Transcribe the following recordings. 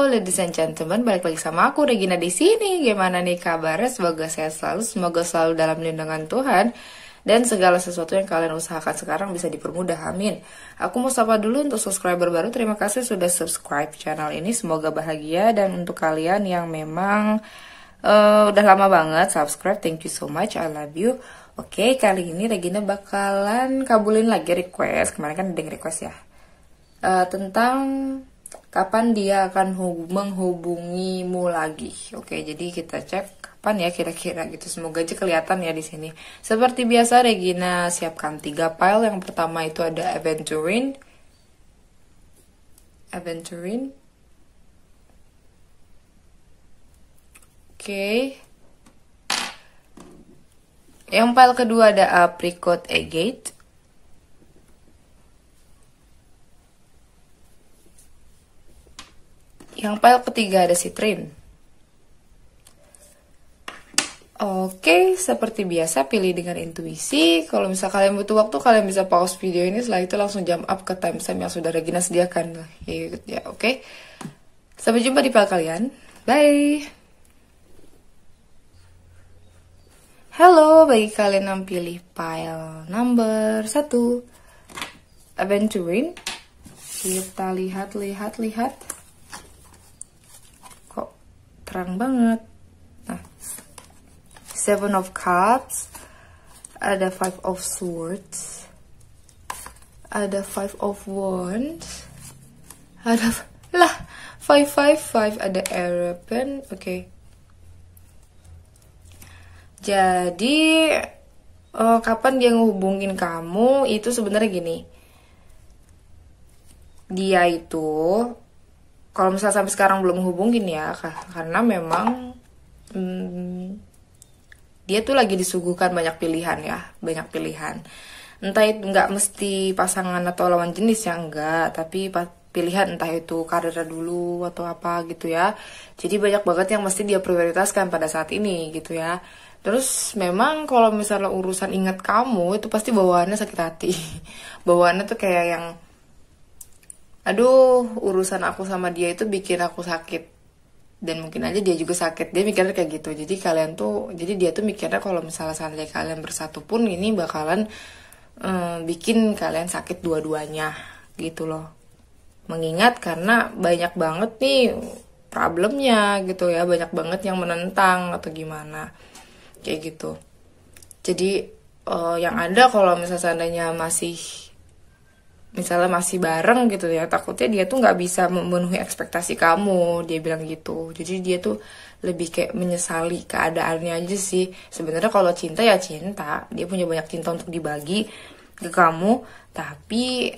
ladies and gentlemen, balik lagi sama aku Regina di sini. Gimana nih kabarnya? Semoga sehat selalu, semoga selalu dalam lindungan Tuhan dan segala sesuatu yang kalian usahakan sekarang bisa dipermudah. Amin. Aku mau sapa dulu untuk subscriber baru. Terima kasih sudah subscribe channel ini. Semoga bahagia, dan untuk kalian yang memang udah lama banget subscribe, thank you so much, I love you. Oke, kali ini Regina bakalan kabulin lagi request. Kemarin kan ada yang request ya, tentang kapan dia akan menghubungimu lagi. Oke, jadi kita cek kapan ya kira-kira gitu. Semoga aja kelihatan ya di sini. Seperti biasa Regina siapkan 3 file. Yang pertama itu ada Aventurine. Oke. Yang file kedua ada Apricot Agate. Yang file ketiga ada Citrine. Oke, seperti biasa pilih dengan intuisi. Kalau misal kalian butuh waktu, kalian bisa pause video ini. Setelah itu langsung jump up ke timestamp yang sudah Regina sediakan. Ya, oke. Sampai jumpa di file kalian. Bye. Halo, bagi kalian yang pilih file number 1 Aventurine. Kita lihat. Terang banget. Nah, 7 of Cups, ada 5 of Swords, ada 5 of Wands, ada 5, ada Aeroplane. Oke. Jadi kapan dia ngehubungin kamu itu sebenarnya gini. Dia itu kalau misalnya sampai sekarang belum hubungin ya, karena memang dia tuh lagi disuguhkan banyak pilihan ya, banyak pilihan. Entah itu nggak mesti pasangan atau lawan jenis ya, enggak, tapi pilihan entah itu karir dulu atau apa gitu ya. Jadi banyak banget yang mesti dia prioritaskan pada saat ini gitu ya. Terus memang kalau misalnya urusan ingat kamu itu pasti bawaannya sakit hati. Bawaannya tuh kayak yang, aduh, urusan aku sama dia itu bikin aku sakit. Dan mungkin aja dia juga sakit. Dia mikirnya kayak gitu. Jadi dia tuh mikirnya kalau misalnya seandainya kalian bersatu pun ini bakalan bikin kalian sakit dua-duanya gitu loh. Mengingat karena banyak banget nih problemnya gitu ya. Banyak banget yang menentang atau gimana. Kayak gitu. Jadi yang ada kalau misalnya seandainya misalnya masih bareng gitu ya, takutnya dia tuh nggak bisa memenuhi ekspektasi kamu, dia bilang gitu. Jadi dia tuh lebih kayak menyesali keadaannya aja sih. Sebenarnya kalau cinta ya cinta, dia punya banyak cinta untuk dibagi ke kamu, tapi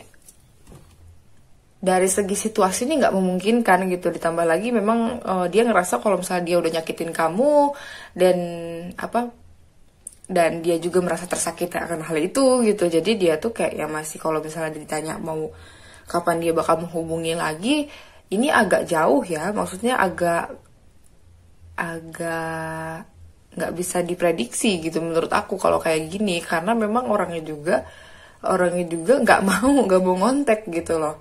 dari segi situasi ini nggak memungkinkan gitu. Ditambah lagi memang dia ngerasa kalau misalnya dia udah nyakitin kamu dan dia juga merasa tersakiti akan hal itu gitu. Jadi dia tuh kayak ya masih, kalau misalnya ditanya mau kapan dia bakal menghubungi lagi, ini agak jauh ya, maksudnya agak nggak bisa diprediksi gitu menurut aku kalau kayak gini, karena memang orangnya juga nggak mau ngontek gitu loh,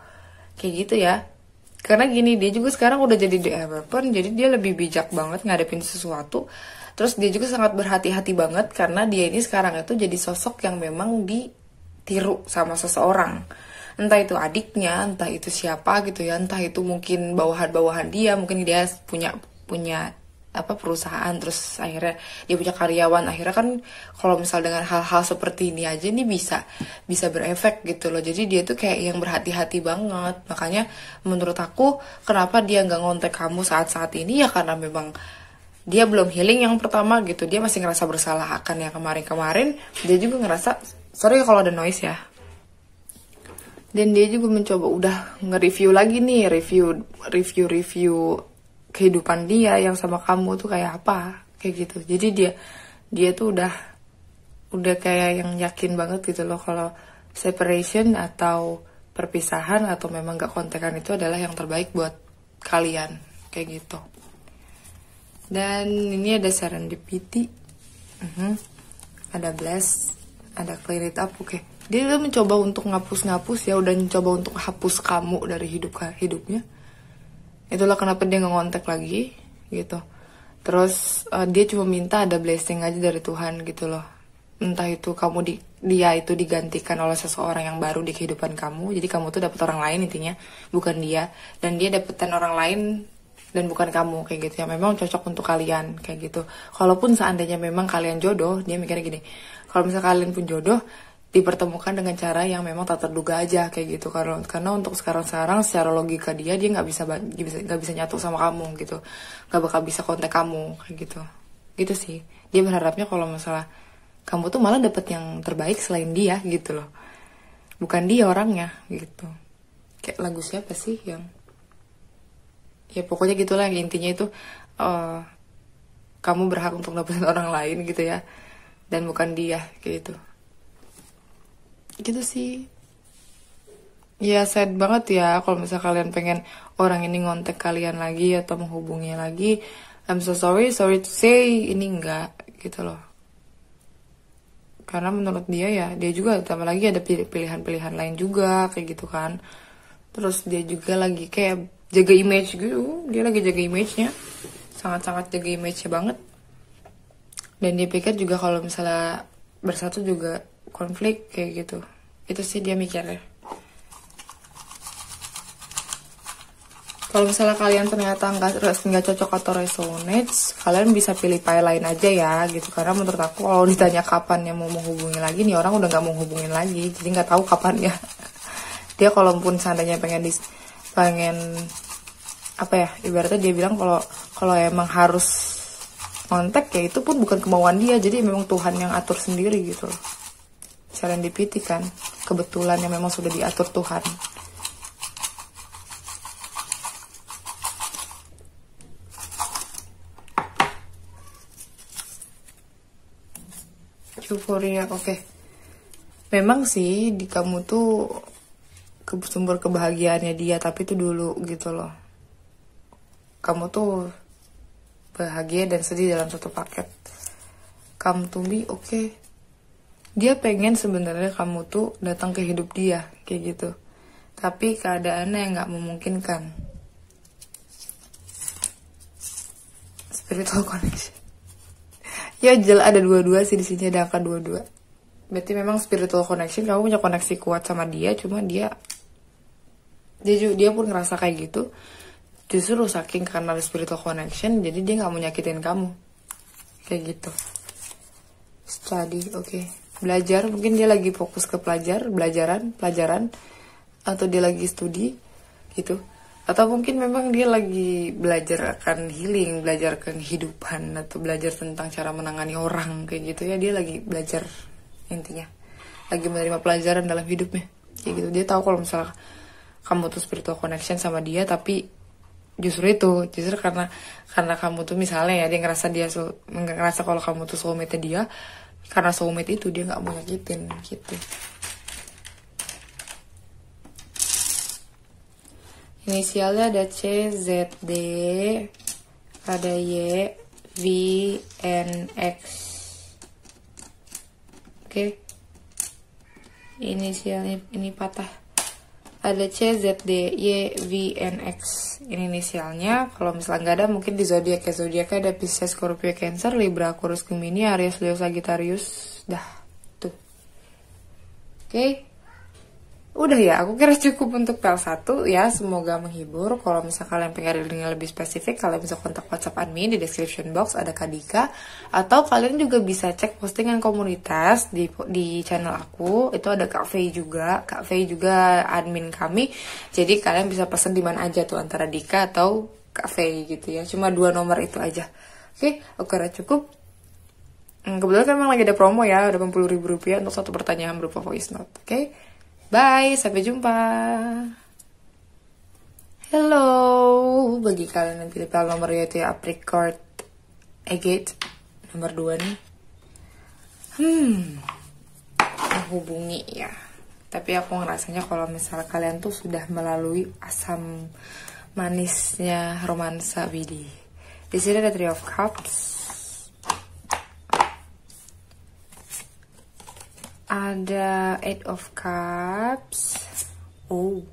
kayak gitu ya. Karena gini, dia juga sekarang udah jadi developer, jadi dia lebih bijak banget ngadepin sesuatu. Terus dia juga sangat berhati-hati banget karena dia ini sekarang itu jadi sosok yang memang ditiru sama seseorang. Entah itu adiknya, entah itu siapa gitu ya, entah itu mungkin bawahan-bawahan dia, mungkin dia punya perusahaan, terus akhirnya dia punya karyawan. Akhirnya kan kalau misal dengan hal-hal seperti ini aja ini bisa berefek gitu loh. Jadi dia tuh kayak yang berhati-hati banget. Makanya menurut aku kenapa dia nggak ngontek kamu saat-saat ini ya, karena memang dia belum healing yang pertama gitu. Dia masih ngerasa bersalah akan yang kemarin-kemarin. Dia juga ngerasa, sorry kalau ada noise ya. Dan dia juga mencoba udah nge-review lagi nih, review kehidupan dia yang sama kamu tuh kayak apa, kayak gitu. Jadi dia tuh udah kayak yang yakin banget gitu loh kalau separation atau perpisahan atau memang gak kontekan itu adalah yang terbaik buat kalian, kayak gitu. Dan ini ada serendipity, ada bless, ada clear it up. Oke. Dia udah mencoba untuk ngapus ya, udah mencoba untuk hapus kamu dari hidupnya. Itulah kenapa dia nggak ngontek lagi gitu. Terus dia cuma minta ada blessing aja dari Tuhan gitu loh. Entah itu dia itu digantikan oleh seseorang yang baru di kehidupan kamu. Jadi kamu tuh dapet orang lain intinya, bukan dia. Dan dia dapetin orang lain dan bukan kamu kayak gitu ya. Memang cocok untuk kalian kayak gitu. Kalaupun seandainya memang kalian jodoh, dia mikirnya gini. Kalau misalnya kalian pun jodoh, dipertemukan dengan cara yang memang tak terduga aja kayak gitu. Karena untuk sekarang secara logika dia nggak bisa nyatu sama kamu gitu, nggak bakal bisa kontak kamu kayak gitu sih. Dia berharapnya kalau masalah kamu tuh malah dapet yang terbaik selain dia gitu loh, bukan dia orangnya gitu. Kayak lagu siapa sih yang ya pokoknya gitulah, intinya itu kamu berhak untuk dapetin orang lain gitu ya, dan bukan dia kayak gitu sih. Ya sad banget ya kalau misalnya kalian pengen orang ini ngontek kalian lagi atau menghubungi lagi. I'm so sorry to say ini enggak gitu loh. Karena menurut dia ya, dia juga tambah lagi ada pilihan-pilihan lain juga kayak gitu kan. Terus dia juga lagi kayak jaga image gitu. Dia lagi jaga image-nya, sangat-sangat jaga image-nya banget. Dan dia pikir juga kalau misalnya bersatu juga konflik kayak gitu. Itu sih dia mikirnya. Kalau misalnya kalian ternyata nggak cocok atau resonate, kalian bisa pilih file lain aja ya gitu. Karena menurut aku kalau ditanya kapan yang mau menghubungi lagi, nih orang udah nggak mau hubungin lagi, jadi nggak tahu kapan ya. Dia kalaupun seandainya pengen apa ya, ibaratnya dia bilang kalau emang harus kontak ya itu pun bukan kemauan dia, jadi memang Tuhan yang atur sendiri gitu loh. Serendipity kan, kebetulan yang memang sudah diatur Tuhan. Euforia, oke. Memang sih di kamu tuh sumber kebahagiaannya dia, tapi itu dulu gitu loh. Kamu tuh bahagia dan sedih dalam satu paket. Come to me, oke. Dia pengen sebenarnya kamu tuh datang ke hidup dia kayak gitu, tapi keadaannya yang nggak memungkinkan. Spiritual connection. Ya jelas ada dua-dua sih di sini, ada angka 22. Berarti memang spiritual connection, kamu punya koneksi kuat sama dia, cuma dia pun ngerasa kayak gitu. Justru saking karena ada spiritual connection, jadi dia nggak mau nyakitin kamu. Kayak gitu. Study, oke. Belajar, mungkin dia lagi fokus ke pelajaran, atau dia lagi studi gitu. Atau mungkin memang dia lagi belajar akan healing, belajar kehidupan, atau belajar tentang cara menangani orang kayak gitu ya. Dia lagi belajar intinya, lagi menerima pelajaran dalam hidupnya kayak gitu. Dia tahu kalau misalnya kamu tuh spiritual connection sama dia, tapi justru karena kamu tuh misalnya ya, dia ngerasa kalau kamu tuh soulmate dia, karena soulmate itu dia nggak mau nyakitin gitu. Inisialnya ada C, Z, D, ada Y, V, N, X. Oke. Inisialnya ini patah. Ada C, Z, D, Y, V, N, X. Ini inisialnya. Kalau misalnya nggak ada, mungkin di zodiaknya ada Pisces, Scorpio, Cancer, Libra, Aquarius, Gemini, Aries, Leo, Sagittarius. Dah, tuh. Oke. Udah ya, aku kira cukup untuk PL1 ya, semoga menghibur. Kalau misalnya kalian pengen readingnya lebih spesifik, kalian bisa kontak WhatsApp admin di description box, ada Kadika. Atau kalian juga bisa cek postingan komunitas di channel aku, itu ada Kak Faye juga. Kak Faye juga admin kami, jadi kalian bisa pesen di mana aja tuh, antara Dika atau Kak Faye gitu ya. Cuma 2 nomor itu aja. Oke, aku kira cukup. Kebetulan kan memang lagi ada promo ya, ada Rp80.000 untuk satu pertanyaan berupa voice note. Oke. Bye, sampai jumpa. Hello, bagi kalian yang pilih nomor yaitu ya Apricot Agate nomor 2 nih. Menghubungi ya. Tapi aku ngerasanya kalau misalnya kalian tuh sudah melalui asam manisnya romansa Widi. Di sini ada 3 of Cups. Ada 8 of Cups. Oh.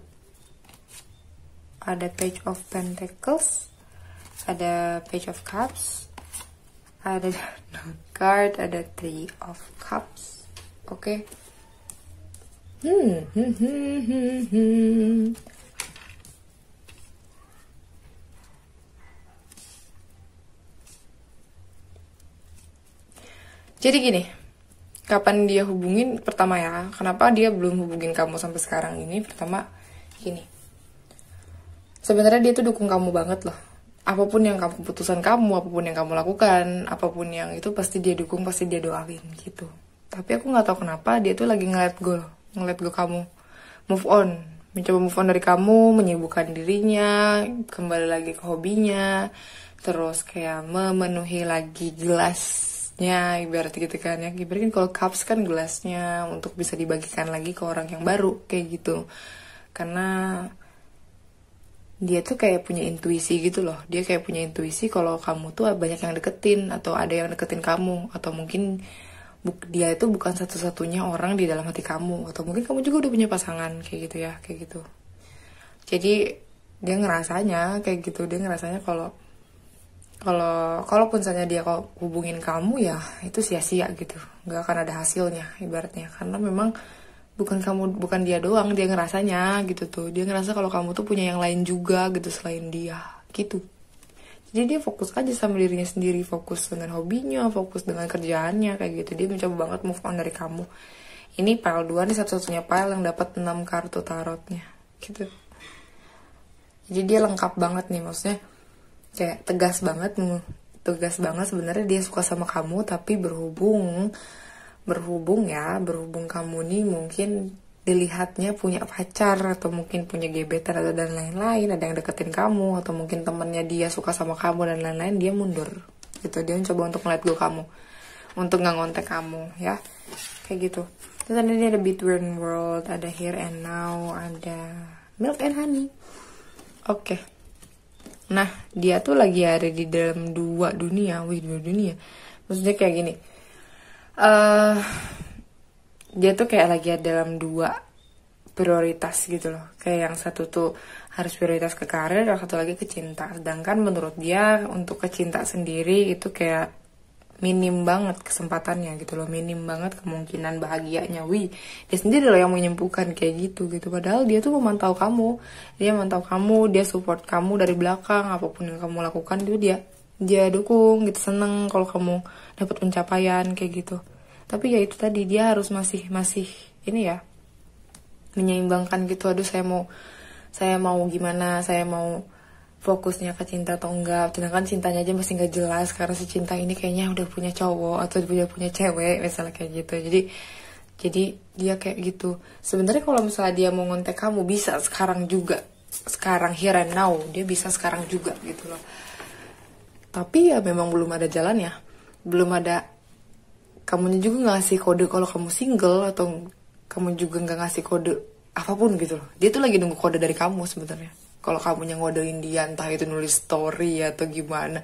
ada Page of Pentacles, ada Page of Cups, ada card, ada Three of Cups. Oke. Jadi gini, kapan dia hubungin? Pertama ya, kenapa dia belum hubungin kamu sampai sekarang ini? Pertama, gini, sebenarnya dia tuh dukung kamu banget loh. Apapun yang kamu, keputusan kamu, apapun yang kamu lakukan, apapun yang itu pasti dia dukung, pasti dia doain gitu. Tapi aku nggak tahu kenapa dia tuh lagi ngeliat go kamu move on, mencoba move on dari kamu, menyibukkan dirinya, kembali lagi ke hobinya, terus kayak memenuhi lagi gelasnya, ibarat gitu kan ya. Ibaratnya kalau cups kan gelasnya untuk bisa dibagikan lagi ke orang yang baru kayak gitu. Karena dia tuh kayak punya intuisi gitu loh. Dia kayak punya intuisi kalau kamu tuh banyak yang deketin, atau ada yang deketin kamu, atau mungkin dia itu bukan satu-satunya orang di dalam hati kamu, atau mungkin kamu juga udah punya pasangan kayak gitu ya, kayak gitu. Jadi dia ngerasanya kayak gitu, dia ngerasanya kalaupun misalnya dia hubungin kamu ya itu sia-sia gitu, nggak akan ada hasilnya ibaratnya, karena memang bukan dia doang, dia ngerasanya gitu tuh. Dia ngerasa kalau kamu tuh punya yang lain juga gitu selain dia gitu. Jadi dia fokus aja sama dirinya sendiri, fokus dengan hobinya, fokus dengan kerjaannya kayak gitu. Dia mencoba banget move on dari kamu. Ini pile 2 nih, satu-satunya pile yang dapat 6 kartu tarotnya gitu. Jadi dia lengkap banget nih, maksudnya kayak tegas banget sebenarnya dia suka sama kamu, tapi berhubung kamu nih mungkin dilihatnya punya pacar, atau mungkin punya gebetan, atau dan lain-lain, ada yang deketin kamu, atau mungkin temennya dia suka sama kamu dan lain-lain, dia mundur gitu. Dia mencoba untuk let go kamu, untuk nggak ngontek kamu ya, kayak gitu. Terus ada ini, ada Between World, ada Here and Now, ada Milk and Honey. Oke. Nah, dia tuh lagi ada di dalam dua dunia. Maksudnya kayak gini, dia tuh kayak lagi ada dalam dua prioritas gitu loh. Kayak yang satu tuh harus prioritas ke karir, yang satu lagi ke cinta. Sedangkan menurut dia untuk ke cinta sendiri itu kayak minim banget kesempatannya gitu loh, minim banget kemungkinan bahagianya. Dia sendiri loh yang menyembuhkan kayak gitu. Padahal dia tuh memantau kamu, dia support kamu dari belakang, apapun yang kamu lakukan itu dia dukung gitu, seneng kalau kamu dapat pencapaian kayak gitu. Tapi ya itu tadi, dia harus masih ini ya, menyeimbangkan gitu. Aduh, saya mau gimana, saya mau fokusnya ke cinta atau enggak, sedangkan cintanya aja masih nggak jelas karena si cinta ini kayaknya udah punya cowok atau udah punya cewek misalnya kayak gitu. Jadi dia kayak gitu. Sebenarnya kalau misalnya dia mau ngontek kamu bisa sekarang juga, sekarang here and now, dia bisa sekarang juga gitu loh. Tapi ya memang belum ada jalannya, belum ada, kamunya juga nggak ngasih kode kalau kamu single, atau kamu juga nggak ngasih kode apapun gitu loh. Dia tuh lagi nunggu kode dari kamu sebenarnya. Kalau kamu yang ngodein dia, entah itu nulis story atau gimana,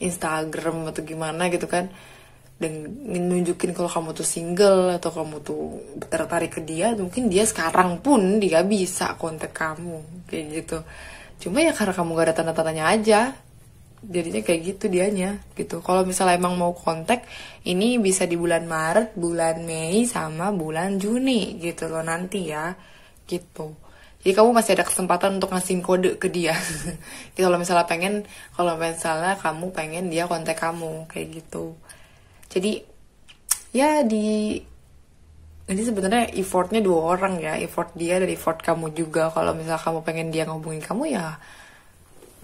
Instagram atau gimana gitu kan, dan nunjukin kalau kamu tuh single atau kamu tuh tertarik ke dia, mungkin dia sekarang pun dia bisa kontak kamu kayak gitu. Cuma ya karena kamu gak ada tanda-tandanya aja, jadinya kayak gitu dianya gitu. Kalau misalnya emang mau kontak, ini bisa di bulan Maret, bulan Mei, sama bulan Juni gitu loh nanti ya gitu. Jadi kamu masih ada kesempatan untuk ngasih kode ke dia. Kalau misalnya kamu pengen dia kontak kamu kayak gitu. Jadi ya jadi sebenarnya effortnya dua orang ya, effort dia dan effort kamu juga. Kalau misalnya kamu pengen dia ngehubungin kamu, ya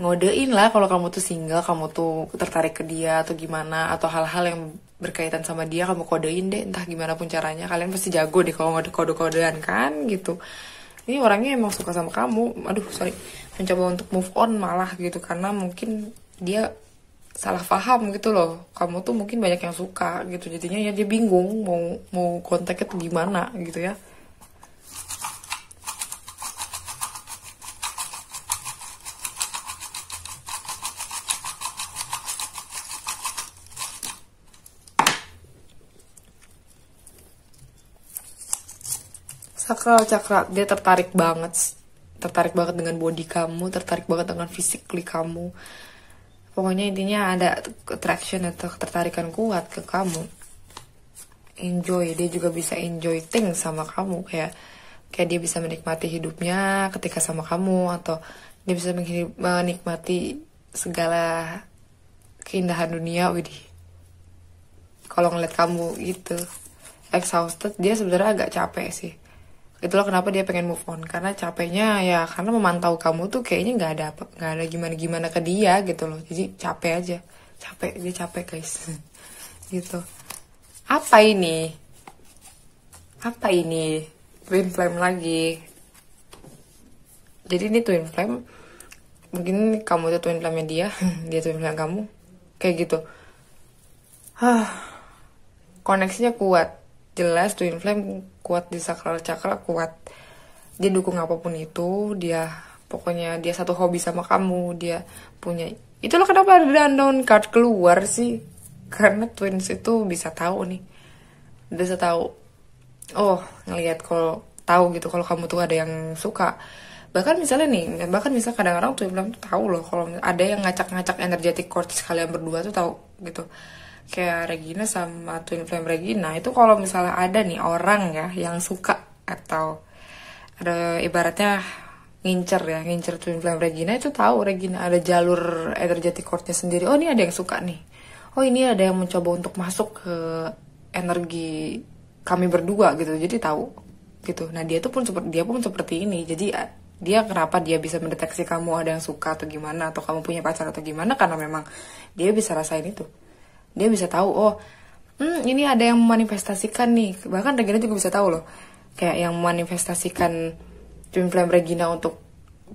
ngodein lah kalau kamu tuh single, kamu tuh tertarik ke dia atau gimana, atau hal-hal yang berkaitan sama dia kamu kodein deh, entah gimana pun caranya. Kalian pasti jago deh kalau ngode kode-kodean kan gitu. Ini orangnya emang suka sama kamu, mencoba untuk move on malah gitu, karena mungkin dia salah paham gitu loh. Kamu tuh mungkin banyak yang suka gitu, jadinya ya dia bingung mau kontaknya tuh gimana gitu ya. Sakral cakra, dia tertarik banget tertarik banget dengan body kamu, tertarik banget dengan physically kamu. Pokoknya intinya ada attraction atau ketertarikan kuat ke kamu. Enjoy, dia juga bisa enjoy things sama kamu, kayak dia bisa menikmati hidupnya ketika sama kamu, atau dia bisa menikmati segala keindahan dunia. Widih, kalau ngeliat kamu gitu exhausted, dia sebenarnya agak capek sih. Itulah kenapa dia pengen move on, karena capeknya ya karena memantau kamu tuh kayaknya nggak ada gimana ke dia gitu loh. Jadi capek aja, dia capek guys. Gitu. Apa ini twin flame lagi. Jadi ini twin flame, mungkin kamu tuh twin flame dia dia twin flame kamu, kayak gitu. Koneksinya kuat, jelas twin flame kuat di sakral chakra, kuat. Dia dukung apapun itu, pokoknya dia satu hobi sama kamu, dia punya. Itulah kenapa ada unknown card keluar sih, karena twins itu bisa tahu nih, bisa tahu. Oh, ngelihat kalau tahu gitu kalau kamu tuh ada yang suka. Bahkan misalnya kadang-kadang twin flame tuh tahu loh kalau ada yang ngacak-ngacak energetic chords kalian berdua tuh tahu gitu. Kayak Regina sama twin flame Regina itu, kalau misalnya ada nih orang ya yang suka atau ada ibaratnya ngincer twin flame Regina, itu tahu Regina ada jalur energetic chordnya sendiri. Oh, ini ada yang suka nih. Oh, ini ada yang mencoba untuk masuk ke energi kami berdua gitu. Jadi tahu gitu. Nah, dia pun seperti ini. Jadi kenapa dia bisa mendeteksi kamu ada yang suka atau gimana, atau kamu punya pacar atau gimana, karena memang dia bisa rasain itu. Dia bisa tahu, ini ada yang memanifestasikan nih. Bahkan Regina juga bisa tahu loh, kayak yang memanifestasikan twin flame Regina untuk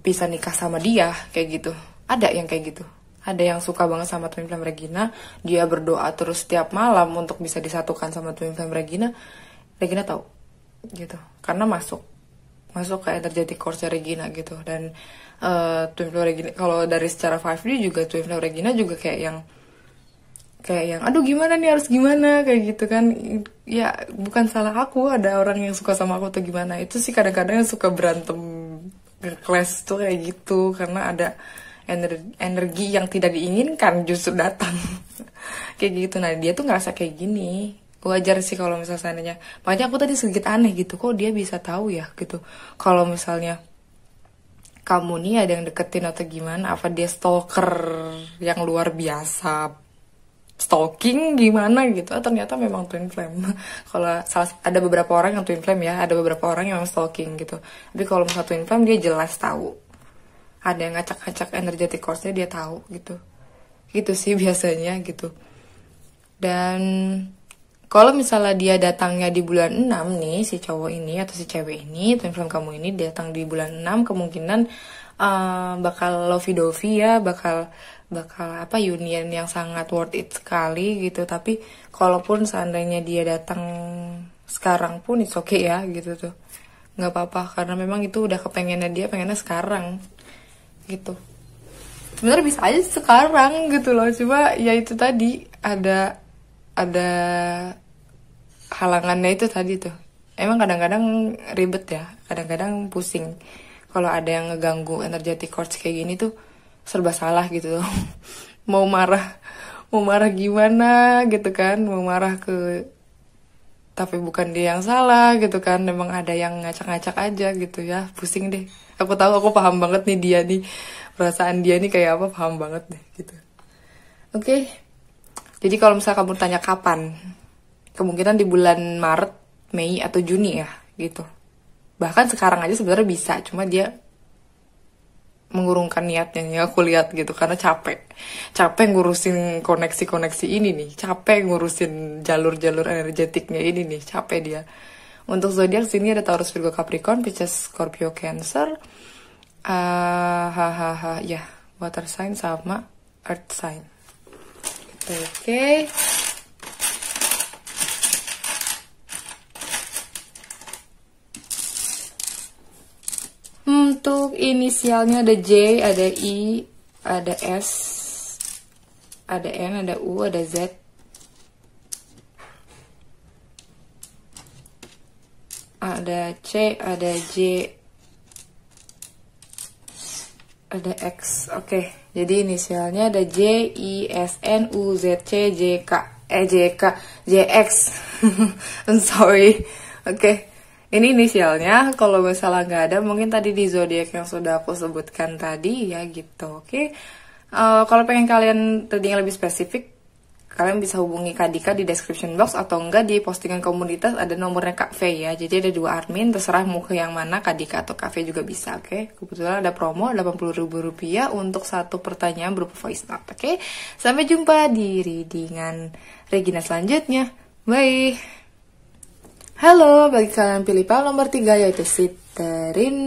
bisa nikah sama dia, kayak gitu. Ada yang kayak gitu. Ada yang suka banget sama twin flame Regina, dia berdoa terus setiap malam untuk bisa disatukan sama twin flame Regina. Regina tahu gitu, karena masuk ke energetic course Regina gitu. Dan twin flame Regina kalau dari secara 5D juga, twin flame Regina juga kayak yang aduh gimana nih, harus gimana, kayak gitu kan. Ya bukan salah aku ada orang yang suka sama aku atau gimana. Itu sih kadang-kadang yang suka berantem nge-clash tuh kayak gitu, karena ada energi yang tidak diinginkan justru datang. Kayak gitu. Nah, dia tuh ngerasa kayak gini. Wajar sih kalau misalnya seandainya. Makanya aku tadi sedikit aneh gitu, kok dia bisa tahu ya gitu. Kalau misalnya kamu nih ada yang deketin atau gimana, apa dia stalker yang luar biasa, stalking gimana gitu. Ternyata memang twin flame. Kalau ada beberapa orang yang twin flame ya, ada beberapa orang yang stalking gitu. Tapi kalau misalnya twin flame, dia jelas tahu. Ada yang ngacak-ngacak energetic course-nya, dia tahu gitu. Gitu sih biasanya gitu. Dan kalau misalnya dia datangnya di bulan 6 nih, si cowok ini atau si cewek ini, twin flame kamu ini datang di bulan 6, kemungkinan bakal lovey-dovey ya, bakal union yang sangat worth it sekali gitu. Tapi kalaupun seandainya dia datang sekarang pun it's okay ya gitu tuh, nggak apa-apa, karena memang itu udah kepengennya dia, pengennya sekarang gitu. Sebenarnya bisa aja sekarang gitu loh, cuma ya itu tadi ada halangannya itu tadi tuh. Emang kadang-kadang ribet ya, kadang-kadang pusing kalau ada yang ngeganggu energetic chords kayak gini tuh, serba salah gitu. mau marah gimana gitu kan, mau marah tapi bukan dia yang salah gitu kan, memang ada yang ngacak-ngacak aja gitu ya, pusing deh. Aku tahu, aku paham banget nih dia nih, perasaan dia nih kayak apa, paham banget deh gitu. Oke. Jadi kalau misalnya kamu tanya kapan, kemungkinan di bulan Maret, Mei atau Juni ya gitu. Bahkan sekarang aja sebenarnya bisa, cuma dia mengurungkan niatnya ya, aku lihat gitu, karena capek ngurusin koneksi ini nih, capek ngurusin jalur energetiknya ini nih, capek dia. Untuk zodiak sini ada Taurus, Virgo, Capricorn, Pisces, Scorpio, Cancer, ya water sign sama earth sign. Oke. Untuk inisialnya ada J, ada I, ada S, ada N, ada U, ada Z, ada C, ada J, ada X. Oke. Jadi inisialnya ada JISNUZCJK. JK JX. I'm sorry. Oke. Ini inisialnya. Kalau misalnya nggak ada, mungkin tadi di zodiak yang sudah aku sebutkan tadi ya gitu. Oke. Kalau pengen kalian tadi yang lebih spesifik, kalian bisa hubungi Kak Dika di description box atau enggak di postingan komunitas ada nomornya Kak V ya. Jadi ada 2 admin, terserah mau ke yang mana, Kak Dika atau Kak V juga bisa, oke. Kebetulan ada promo Rp80.000 untuk 1 pertanyaan berupa voice note, oke. Sampai jumpa di readingan Regina selanjutnya. Bye. Halo, bagi kalian pilih file nomor 3 yaitu Siterin.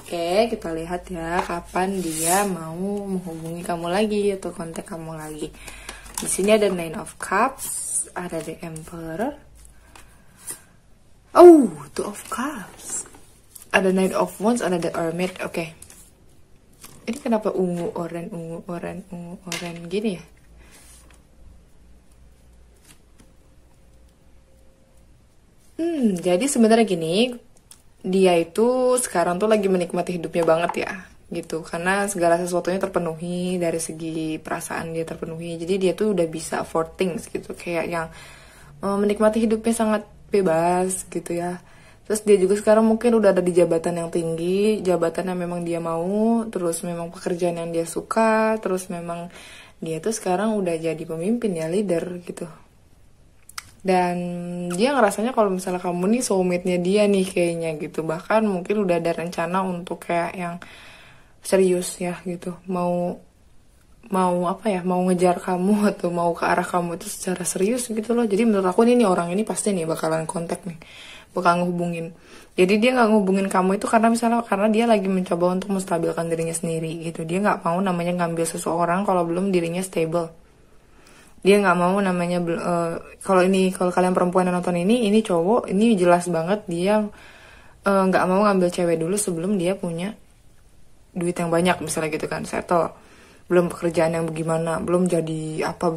Oke, kita lihat ya kapan dia mau menghubungi kamu lagi atau kontak kamu lagi. Di sini ada Nine of Cups, ada The Emperor. Oh, Two of Cups. Ada Knight of Wands, ada The Hermit. Oke. Ini kenapa ungu, oren gini ya? Jadi sebenarnya gini, dia itu sekarang tuh lagi menikmati hidupnya banget ya gitu, karena segala sesuatunya terpenuhi, dari segi perasaan dia terpenuhi, jadi dia tuh udah bisa afford things gitu, kayak yang menikmati hidupnya sangat bebas gitu ya. Terus dia juga sekarang mungkin udah ada di jabatan yang tinggi, jabatan yang memang dia mau, terus memang pekerjaan yang dia suka, terus memang dia tuh sekarang udah jadi pemimpin ya, leader gitu. Dan dia ngerasanya kalau misalnya kamu nih soulmate-nya dia nih kayaknya gitu. Bahkan mungkin udah ada rencana untuk kayak yang serius ya gitu. Mau apa ya, mau ngejar kamu atau mau ke arah kamu itu secara serius gitu loh. Jadi menurut aku nih orang ini pasti nih bakalan kontak nih, bakal ngehubungin. Jadi dia nggak ngehubungin kamu itu karena misalnya karena dia lagi mencoba untuk menstabilkan dirinya sendiri gitu. Dia nggak mau namanya ngambil seseorang kalau belum dirinya stable. Dia nggak mau namanya kalau kalian perempuan yang nonton ini cowok, ini jelas banget dia nggak mau ngambil cewek dulu sebelum dia punya duit yang banyak misalnya gitu kan, settle, belum pekerjaan yang bagaimana, belum jadi apa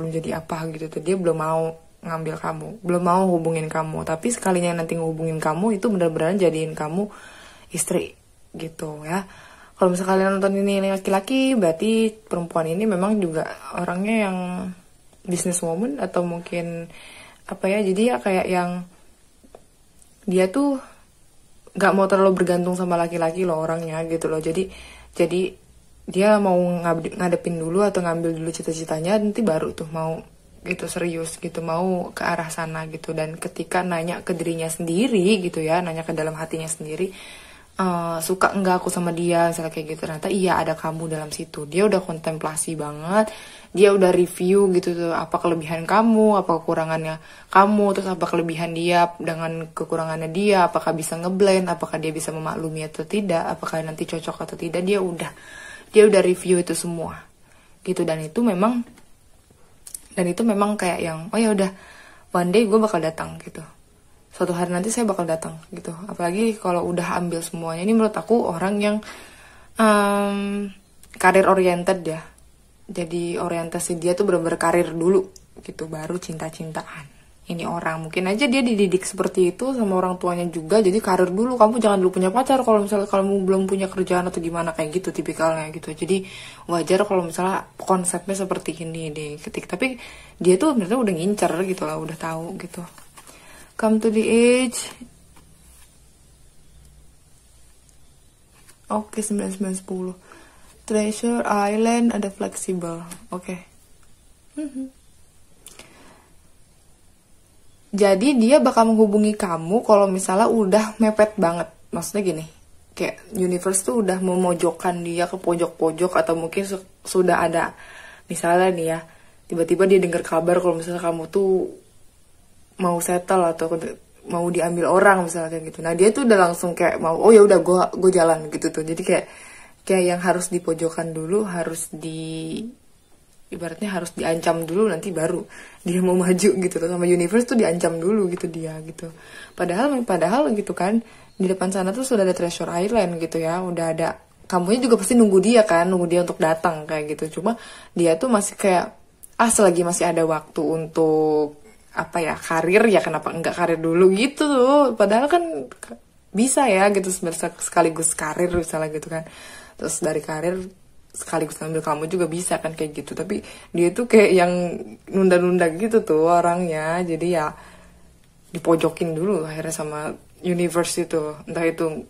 gitu tuh, dia belum mau ngambil kamu, belum mau hubungin kamu. Tapi sekalinya nanti ngehubungin kamu itu benar-benar jadiin kamu istri gitu ya. Kalau misalnya kalian nonton ini laki-laki, berarti perempuan ini memang juga orangnya yang businesswoman atau mungkin apa ya, jadi ya kayak yang dia tuh nggak mau terlalu bergantung sama laki-laki loh orangnya gitu loh. Jadi dia mau ngadepin dulu atau ngambil dulu cita-citanya, nanti baru tuh mau gitu serius gitu, mau ke arah sana gitu. Dan ketika nanya ke dirinya sendiri gitu ya, nanya ke dalam hatinya sendiri, suka enggak aku sama dia misalnya kayak gitu, ternyata iya ada kamu dalam situ. Dia udah kontemplasi banget, dia udah review gitu tuh, apa kelebihan kamu, apa kekurangannya kamu, terus apa kelebihan dia dengan kekurangannya dia, apakah bisa ngeblend, apakah dia bisa memaklumi atau tidak, apakah nanti cocok atau tidak. Dia udah review itu semua gitu. Dan itu memang kayak yang oh ya udah, one day gue bakal datang gitu, suatu hari nanti saya bakal datang gitu. Apalagi kalau udah ambil semuanya. Ini menurut aku orang yang karir oriented ya. Jadi orientasi dia tuh bener-bener karir dulu gitu, baru cinta-cintaan. Ini orang mungkin aja dia dididik seperti itu sama orang tuanya juga, jadi karir dulu, kamu jangan dulu punya pacar kalau misalnya kamu belum punya kerjaan atau gimana kayak gitu tipikalnya gitu. Jadi wajar kalau misalnya konsepnya seperti ini deh ketik, tapi dia tuh sebenarnya udah ngincer gitu lah, udah tahu gitu. Come to the age. Oke, 9910. Treasure Island, ada fleksibel. Oke. Jadi dia bakal menghubungi kamu kalau misalnya udah mepet banget. Maksudnya gini, kayak universe tuh udah memojokkan dia ke pojok-pojok, atau mungkin sudah ada misalnya nih ya, tiba-tiba dia dengar kabar kalau misalnya kamu tuh mau settle atau mau diambil orang misalnya kayak gitu. Nah dia tuh udah langsung kayak mau, oh ya udah gue jalan gitu tuh. Jadi kayak yang harus dipojokkan dulu, ibaratnya harus diancam dulu, nanti baru dia mau maju gitu loh. Sama universe tuh diancam dulu gitu dia gitu. Padahal gitu kan, di depan sana tuh sudah ada Treasure Island gitu ya, udah ada, kamunya juga pasti nunggu dia untuk datang kayak gitu. Cuma dia tuh masih kayak selagi masih ada waktu untuk apa ya, karir ya, kenapa enggak karir dulu gitu tuh. Padahal kan bisa ya gitu sebenarnya, sekaligus karir misalnya gitu kan. Terus dari karir sekaligus ngambil kamu juga bisa kan kayak gitu. Tapi dia tuh kayak yang nunda-nunda gitu tuh orangnya. Jadi ya dipojokin dulu akhirnya sama universe itu. Entah itu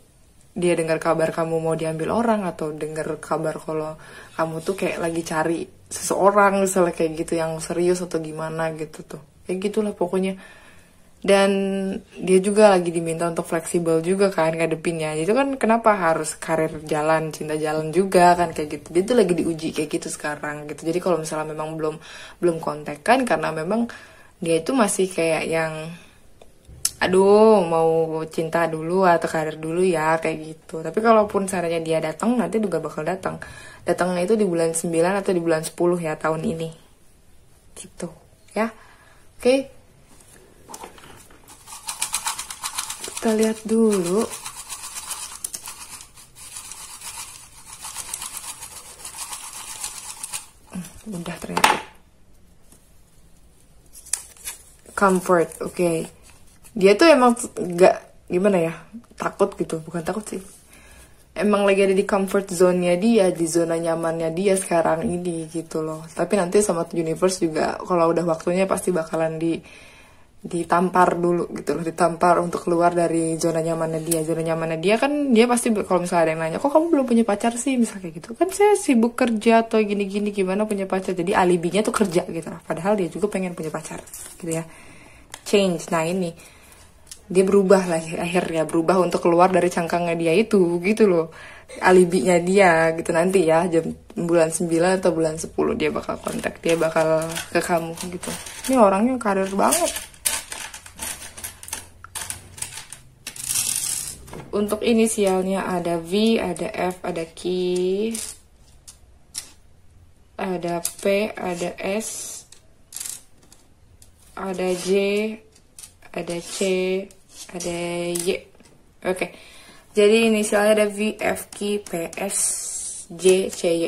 dia dengar kabar kamu mau diambil orang, atau dengar kabar kalau kamu tuh kayak lagi cari seseorang misalnya kayak gitu yang serius atau gimana gitu tuh. Kayak gitulah pokoknya. Dan dia juga lagi diminta untuk fleksibel juga kan ngadepinnya. Itu kan kenapa harus karir jalan, cinta jalan juga kan kayak gitu. Dia tuh lagi diuji kayak gitu sekarang gitu. Jadi kalau misalnya memang belum kontak kan, karena memang dia itu masih kayak yang aduh mau cinta dulu atau karir dulu ya kayak gitu. Tapi kalaupun caranya dia datang, nanti juga bakal datang. Datangnya itu di bulan 9 atau di bulan 10 ya tahun ini. Gitu ya. Oke. Kita lihat dulu. Udah ternyata. Comfort, oke. Dia tuh emang gak, gimana ya, takut gitu. Bukan takut sih. Emang lagi ada di comfort zone-nya dia, di zona nyamannya dia sekarang ini gitu loh. Tapi nanti sama universe juga, kalau udah waktunya pasti bakalan ditampar dulu gitu loh, ditampar untuk keluar dari zona nyamannya dia. Zona nyamannya dia kan, dia pasti kalau misalnya ada yang nanya, kok kamu belum punya pacar sih, misalnya kayak gitu kan, saya sibuk kerja atau gini-gini, gimana punya pacar. Jadi alibinya tuh kerja gitu lah, padahal dia juga pengen punya pacar gitu ya. Change, nah ini dia berubah lah akhirnya, berubah untuk keluar dari cangkangnya dia itu gitu loh, alibinya dia gitu. Nanti ya jam bulan 9 atau bulan 10 dia bakal kontak, dia bakal ke kamu gitu. Ini orangnya karir banget. Untuk inisialnya ada V, ada F, ada Q, ada P, ada S, ada J, ada C, ada Y. Oke. Jadi inisialnya ada V, F, Q, P, S, J, C, Y.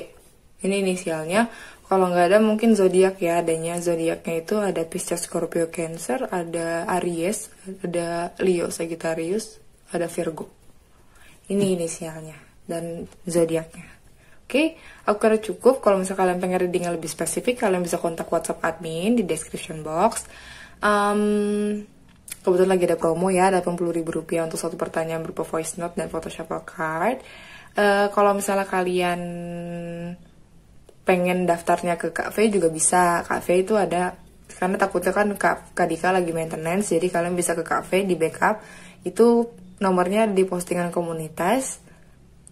Ini inisialnya. Kalau nggak ada mungkin zodiak ya, adanya zodiaknya itu ada Pisces, Scorpio, Cancer, ada Aries, ada Leo, Sagittarius, ada Virgo. Ini inisialnya dan zodiaknya. Oke, aku kira cukup. Kalau misalnya kalian pengen reading yang lebih spesifik, kalian bisa kontak WhatsApp admin di description box. Kebetulan lagi ada promo ya, Rp80.000 untuk satu pertanyaan berupa voice note dan foto shuffle card. Kalau misalnya kalian pengen daftarnya ke Kak V juga bisa. Kak V itu ada, karena takutnya kan Kak Dika lagi maintenance, jadi kalian bisa ke Kak V di backup. Itu nomornya di postingan komunitas.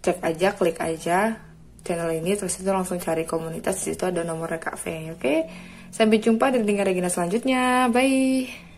Cek aja, klik aja channel ini, terus itu langsung cari komunitas, di situ ada nomornya Kak V. Oke? Sampai jumpa di Regina selanjutnya. Bye.